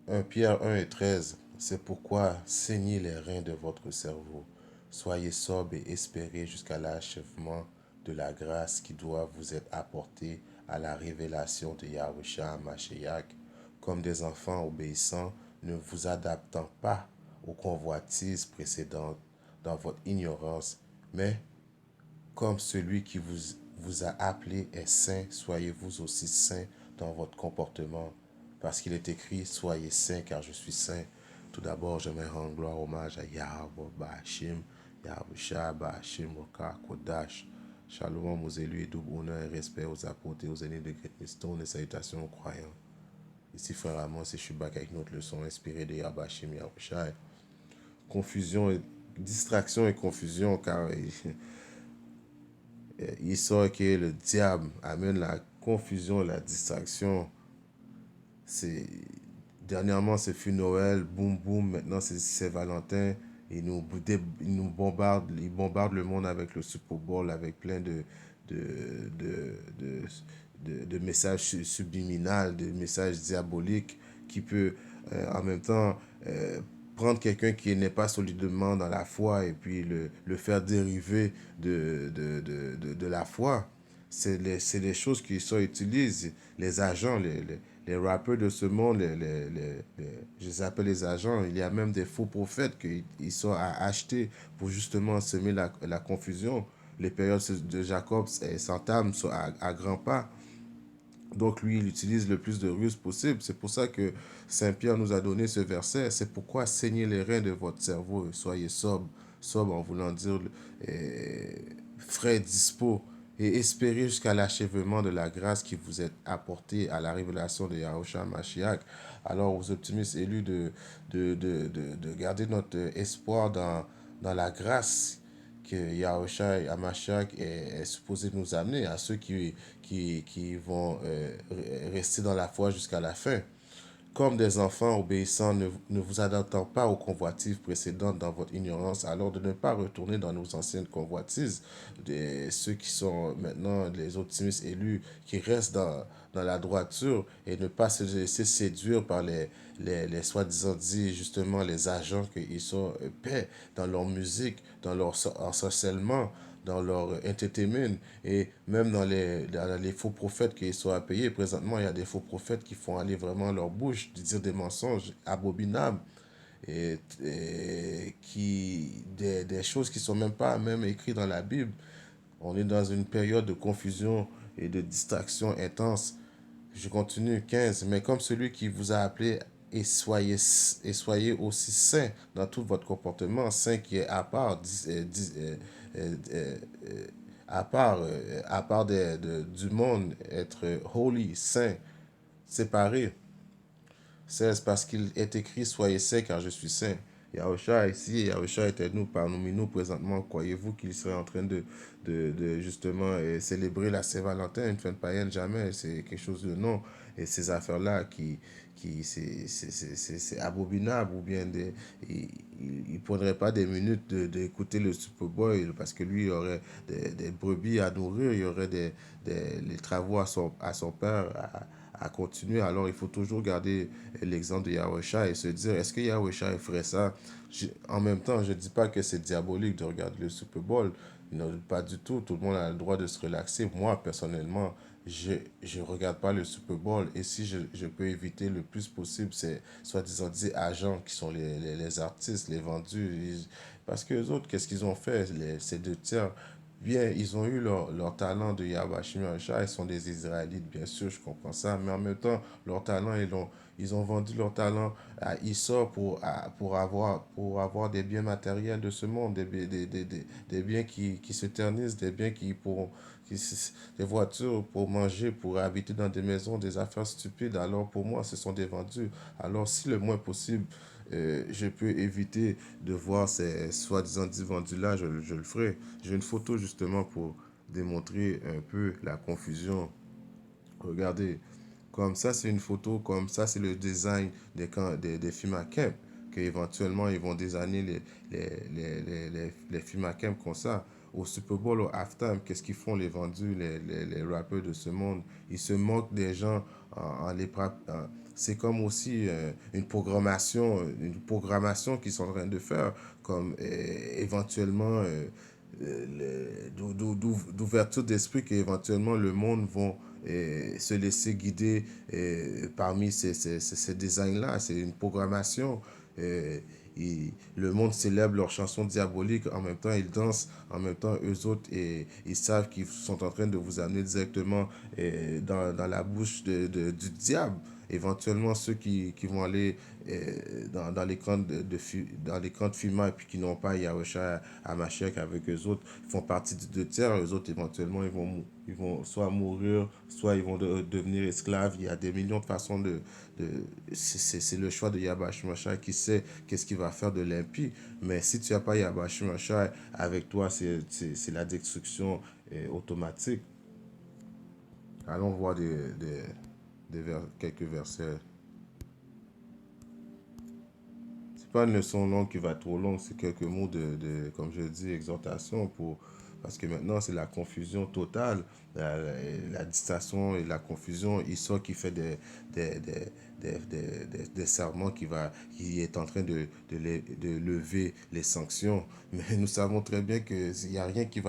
1 Pierre 1 et 13, c'est pourquoi saignez les reins de votre cerveau. Soyez sobre et espérez jusqu'à l'achèvement de la grâce qui doit vous être apportée à la révélation de Yahushua Mashiach. Comme des enfants obéissants, ne vous adaptant pas aux convoitises précédentes dans votre ignorance, mais comme celui qui vous a appelé est saint, soyez vous aussi saints dans votre comportement. Parce qu'il est écrit, soyez saints car je suis saint. Tout d'abord, j'aimerais rendre gloire, hommage à Yahweh Bashim, Yahweh Bashim, Roka, Kodash. Shalom aux élus et double honneur et respect aux apôtres et aux aînés de Great Stone et salutations aux croyants. Ici, frère Amos, et je suis back avec notre leçon inspirée de Yahbashim, Yahweh. Confusion et distraction et confusion car il sort que le diable amène la confusion, la distraction. C'est Dernièrement, c'est fut Noël, boum boum, maintenant c'est Valentin. Il bombarde le monde avec le Super Bowl, avec plein de, de, de, de messages subliminaux, de messages diaboliques qui peut en même temps prendre quelqu'un qui n'est pas solidement dans la foi et puis le faire dériver de la foi. C'est les choses qui sont utilisées, les agents, les rappeurs de ce monde, je les appelle les agents. Il y a même des faux prophètes qui ils sont à acheter pour justement semer la confusion. Les périodes de Jacob s'entament à grands pas. Donc lui, il utilise le plus de ruses possible. C'est pour ça que Saint Pierre nous a donné ce verset. C'est pourquoi saignez les reins de votre cerveau et soyez sobre. Sobre en voulant dire frais, dispo et espérez jusqu'à l'achèvement de la grâce qui vous est apportée à la révélation de Yahushua Mashiach. Alors aux optimistes élus de garder notre espoir dans la grâce que Yahushua Hamashiach est supposé nous amener, à ceux qui vont rester dans la foi jusqu'à la fin. Comme des enfants obéissants, ne vous adaptant pas aux convoitises précédentes dans votre ignorance, alors de ne pas retourner dans nos anciennes convoitises, ceux qui sont maintenant les optimistes élus, qui restent dans la droiture et ne pas se laisser séduire par les soi-disant dit justement les agents qu'ils sont paix dans leur musique, dans leur ensorcellement, dans leur entertainment et même dans les faux prophètes qui sont à payer. Présentement, il y a des faux prophètes qui font aller vraiment leur bouche, de dire des mensonges abominables des choses qui sont même pas même écrites dans la Bible. On est dans une période de confusion et de distraction intense. Je continue, 15. Mais comme celui qui vous a appelé et soyez aussi saint dans tout votre comportement, saint qui est à part, euh, euh, à part du monde, être holy, saint, séparé. 16. Parce qu'il est écrit, soyez saints car je suis saint. Yahusha ici, Yahusha était nous parmi nous présentement. Croyez-vous qu'il serait en train de justement célébrer la Saint-Valentin, une fête païenne? Jamais. C'est quelque chose de non. Et ces affaires-là c'est abominable. Ou bien il ne prendrait pas des minutes d'écouter le Super Bowl parce que lui, il y aurait des brebis à nourrir, il y aurait les travaux à son père à continuer. Alors il faut toujours garder l'exemple de Yahweh et se dire, est-ce que Yahweh ferait ça? En même temps, je ne dis pas que c'est diabolique de regarder le Super Bowl. Non, pas du tout. Tout le monde a le droit de se relaxer. Moi, personnellement, je ne regarde pas le Super Bowl. Et si je peux éviter le plus possible, c'est soi-disant dit agents qui sont les artistes, les vendus. Parce que les autres, qu'est-ce qu'ils ont fait, ces deux tiers? Bien, ils ont eu leur talent de Yahweh Shah, ils sont des Israélites, bien sûr, je comprends ça, mais en même temps, leur talent, ils ont vendu leur talent à Issor pour avoir des biens matériels de ce monde, des biens qui se ternissent, des biens des voitures pour manger, pour habiter dans des maisons, des affaires stupides. Alors pour moi, ce sont des vendus. Alors si le moins possible, je peux éviter de voir ces soi-disant dits vendus-là, je le ferai. J'ai une photo justement pour démontrer un peu la confusion. Regardez, comme ça, c'est une photo, comme ça, c'est le design des films à camp, qu'éventuellement, ils vont désigner les films à camp comme ça. Au Super Bowl, au halftime, qu'est-ce qu'ils font les vendus, les rappeurs de ce monde? Ils se moquent des gens en les, c'est comme aussi une programmation qu'ils sont en train de faire, comme éventuellement d'ouverture d'esprit qu'éventuellement le monde vont se laisser guider parmi ces designs-là. C'est une programmation. euh, le monde célèbre leurs chansons diaboliques, en même temps ils dansent, en même temps eux autres, et ils savent qu'ils sont en train de vous amener directement dans la bouche du diable. Éventuellement, ceux qui vont aller dans les camps dans les camps de fumant et puis qui n'ont pas Yahusha à Mashiach avec eux autres, font partie du deux tiers. Eux autres, éventuellement, ils vont soit mourir, soit ils vont devenir esclaves. Il y a des millions de façons de c'est le choix de Yabash Mashiach qui sait qu'est-ce qu'il va faire de l'impie. Mais si tu n'as pas Yabash Mashiach avec toi, c'est la destruction automatique. Allons voir quelques versets. C'est pas une leçon longue qui va trop longue, c'est quelques mots comme je dis, exhortation parce que maintenant c'est la confusion totale, la distraction et la confusion. Issa qui fait des, des, des serments qui est en train de lever les sanctions. Mais nous savons très bien qu'il n'y a rien qu'il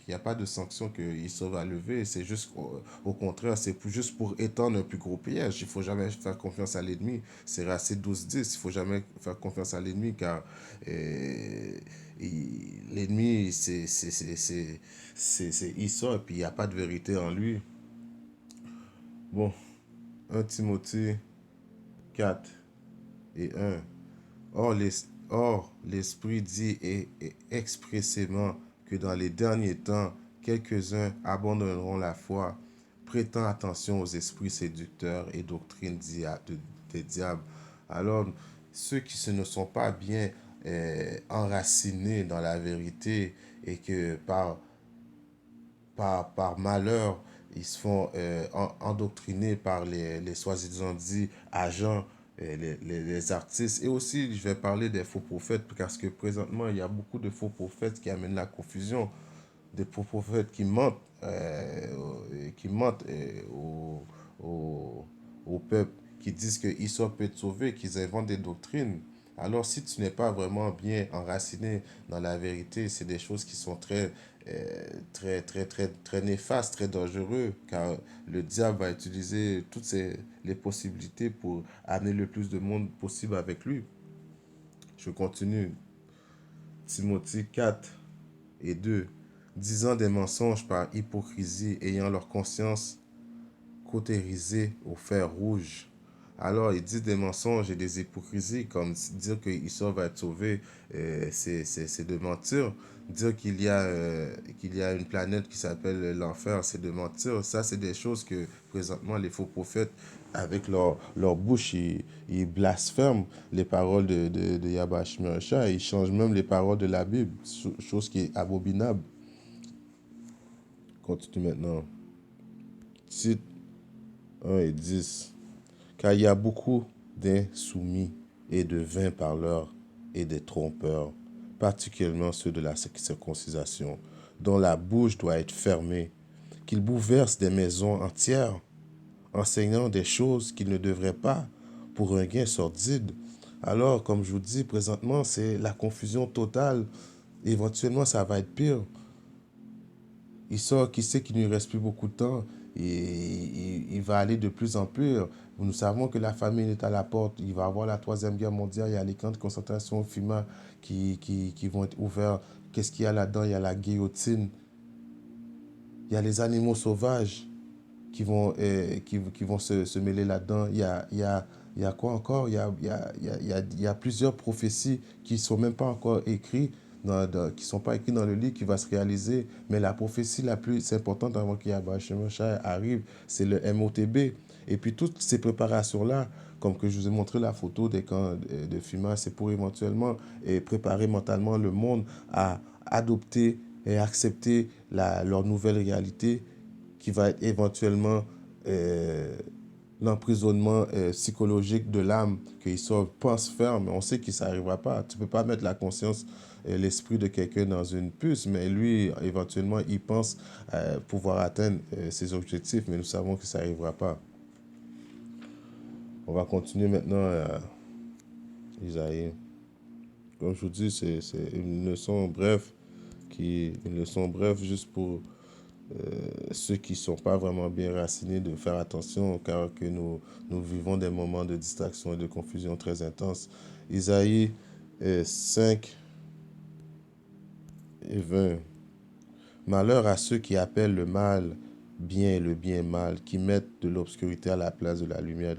n'y a pas de sanctions que Issa va lever. C'est juste, au contraire, juste pour étendre un plus gros piège. Il ne faut jamais faire confiance à l'ennemi. C'est Racé 12-10. Il ne faut jamais faire confiance à l'ennemi car l'ennemi, c'est Issa et puis il n'y a pas de vérité en lui. Bon, 1 Timothée 4 et 1. Or, l'Esprit dit expressément que dans les derniers temps, quelques-uns abandonneront la foi, prêtant attention aux esprits séducteurs et doctrines des diables. Alors, ceux qui ne sont pas bien enracinés dans la vérité et que par malheur, ils se font endoctriner par les soi-disant dit agents, les artistes. Et aussi, je vais parler des faux prophètes, parce que présentement, il y a beaucoup de faux prophètes qui amènent la confusion, des faux prophètes qui mentent au, au peuple, qui disent que Issa peut être sauvé, qu'ils inventent des doctrines. Alors, si tu n'es pas vraiment bien enraciné dans la vérité, c'est des choses qui sont très néfastes, très dangereux, car le diable va utiliser les possibilités pour amener le plus de monde possible avec lui. Je continue. Timothée 4 et 2. Disant des mensonges par hypocrisie, ayant leur conscience cautérisée au fer rouge. Alors, il dit des mensonges et des hypocrisies, comme dire que Issa va être sauvé, c'est de mentir. Dire qu'il y a une planète qui s'appelle l'enfer, c'est de mentir. Ça, c'est des choses que présentement les faux prophètes, avec leur bouche, ils blasphèment les paroles de Yahweh Shemashah. Ils changent même les paroles de la Bible, chose qui est abominable. Continue maintenant. Tite 1 et 10. Car il y a beaucoup d'insoumis et de vains parleurs et des trompeurs, particulièrement ceux de la circoncision, dont la bouche doit être fermée, qu'ils bouleversent des maisons entières, enseignant des choses qu'ils ne devraient pas pour un gain sordide. Alors, comme je vous dis, présentement, c'est la confusion totale. Éventuellement, ça va être pire. Il sort, qui sait qu'il ne lui reste plus beaucoup de temps et il va aller de plus en plus. Nous savons que la famine est à la porte. Il va y avoir la Troisième Guerre mondiale. Il y a les camps de concentration FIMA qui vont être ouverts. Qu'est-ce qu'il y a là-dedans? Il y a la guillotine. Il y a les animaux sauvages qui vont se mêler là-dedans. Il y a quoi encore? Il y a plusieurs prophéties qui ne sont même pas encore écrites, qui ne sont pas écrites dans le livre qui va se réaliser. Mais la prophétie la plus importante avant qu'Yahweh Shemashah arrive, c'est le MOTB. Et puis toutes ces préparations-là, comme que je vous ai montré la photo des camps de FIMA, c'est pour éventuellement préparer mentalement le monde à adopter et accepter leur nouvelle réalité qui va être éventuellement l'emprisonnement psychologique de l'âme, qu'il pense faire, mais on sait que ça n'arrivera pas. Tu ne peux pas mettre la conscience, l'esprit de quelqu'un dans une puce, mais lui, éventuellement, il pense pouvoir atteindre ses objectifs, mais nous savons que ça n'arrivera pas. On va continuer maintenant à Isaïe. Comme je vous dis, c'est une leçon brève juste pour ceux qui ne sont pas vraiment bien racinés de faire attention car que nous vivons des moments de distraction et de confusion très intenses. Isaïe 5 et 20. Malheur à ceux qui appellent le mal bien et le bien mal, qui mettent de l'obscurité à la place de la lumière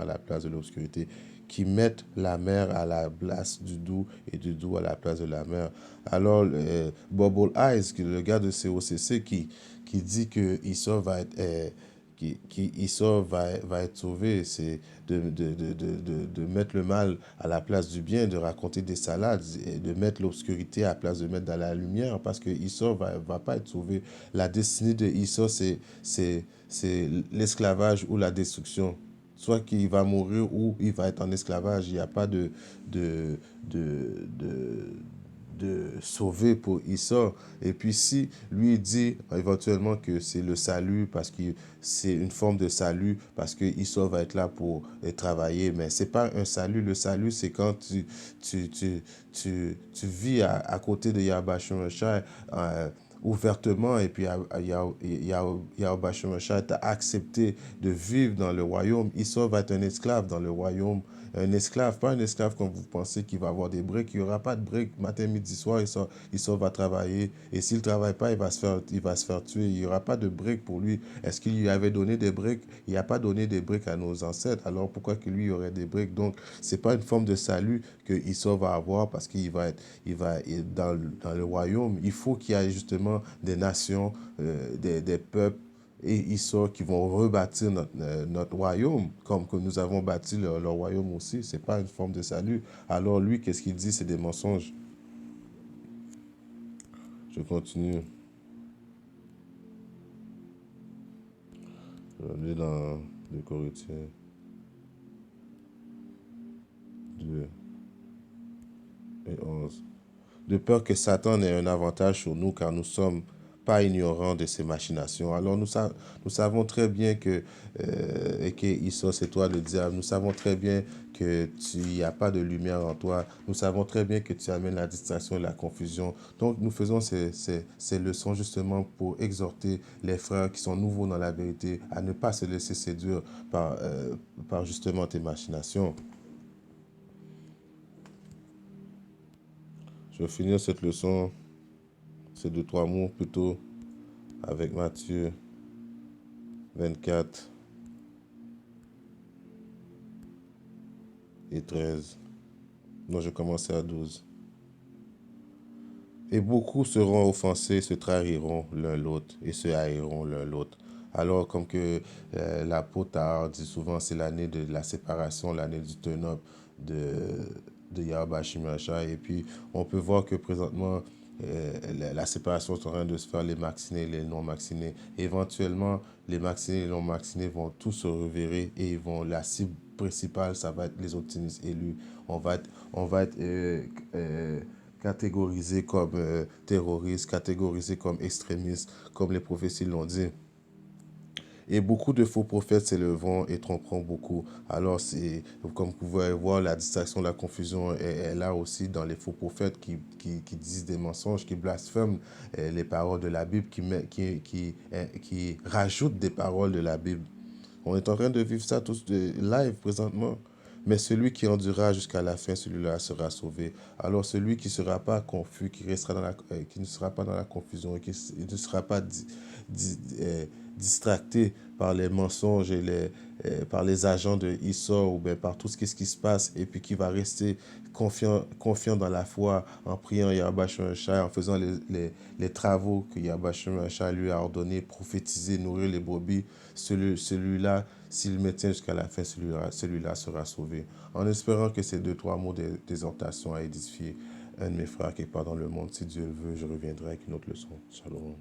à la place de l'obscurité, qui mettent la mer à la place du doux et du doux à la place de la mer. Alors, Bubble Eyes, le gars de COCC, qui dit que Esau va être, Esau va être sauvé, c'est de mettre le mal à la place du bien, de raconter des salades, et de mettre l'obscurité à la place de mettre dans la lumière, parce que Esau va pas être sauvé. La destinée de Esau, c'est l'esclavage ou la destruction. Soit qu'il va mourir ou il va être en esclavage. Il n'y a pas de, de, de sauver pour Esau. Et puis si lui dit éventuellement que c'est le salut parce que c'est une forme de salut parce que Esau va être là pour travailler, mais c'est pas un salut. Le salut, c'est quand tu vis à côté de Yahweh Shai ouvertement et puis Yahweh Shai t'a accepté de vivre dans le royaume. Esau va être un esclave dans le royaume, un esclave, pas un esclave comme vous pensez qu'il va avoir des breaks. Il n'y aura pas de break matin, midi, soir. Il va travailler. Et s'il ne travaille pas, il va se faire tuer. Il n'y aura pas de break pour lui. Est-ce qu'il lui avait donné des breaks? Il n'a pas donné des breaks à nos ancêtres. Alors pourquoi que lui aurait des breaks? Donc, ce n'est pas une forme de salut que Esau va avoir parce qu'il va être, dans le royaume. Il faut qu'il y ait justement des nations, des peuples et Esau qui vont rebâtir notre royaume, comme que nous avons bâti leur royaume aussi. Ce n'est pas une forme de salut. Alors lui, qu'est-ce qu'il dit? C'est des mensonges. Je continue. Je vais aller dans 2 Corinthiens 2 et 11. De peur que Satan ait un avantage sur nous, car nous ne sommes pas ignorants de ses machinations. Alors nous savons très bien que Esau, c'est toi le diable. Nous savons très bien que tu n'y a pas de lumière en toi. Nous savons très bien que tu amènes la distraction et la confusion. Donc nous faisons ces leçons justement pour exhorter les frères qui sont nouveaux dans la vérité à ne pas se laisser séduire par justement tes machinations. Je vais finir cette leçon, ces 2, 3 mots plutôt, avec Matthieu 24 et 13. Non, je commençais à 12. Et beaucoup seront offensés, se trahiront l'un l'autre et se haïront l'un l'autre. Alors, comme que l'apôtre dit souvent, c'est l'année de la séparation, l'année du turn-up de, de Yahweh Shimashai. Et puis, on peut voir que présentement, la séparation est en train de se faire, les vaccinés et les non-vaccinés. Éventuellement, les vaccinés et les non-vaccinés vont tous se revirer et la cible principale, ça va être les optimistes élus. On va être catégorisés comme terroristes, catégorisés comme extrémistes, comme les prophéties l'ont dit. Et beaucoup de faux prophètes s'élèveront et tromperont beaucoup. Alors, comme vous pouvez voir, la distraction, la confusion est là aussi dans les faux prophètes qui disent des mensonges, qui blasphèment les paroles de la Bible, qui rajoutent des paroles de la Bible. On est en train de vivre ça tous de live présentement. Mais celui qui endurera jusqu'à la fin, celui-là sera sauvé. Alors celui qui ne sera pas confus, qui ne sera pas dans la confusion, et qui ne sera pas distracté par les mensonges et par les agents de Esau ou bien par tout ce qui se passe, et puis qui va rester confiant dans la foi en priant Yahweh Shai, en faisant les travaux que Yahweh Shai lui a ordonné, prophétiser, nourrir les brebis, celui-là, s'il me tient jusqu'à la fin, celui-là sera sauvé. En espérant que ces 2, 3 mots d'exhortation a édifié un de mes frères quelque part dans le monde. Si Dieu le veut, je reviendrai avec une autre leçon. Shalom.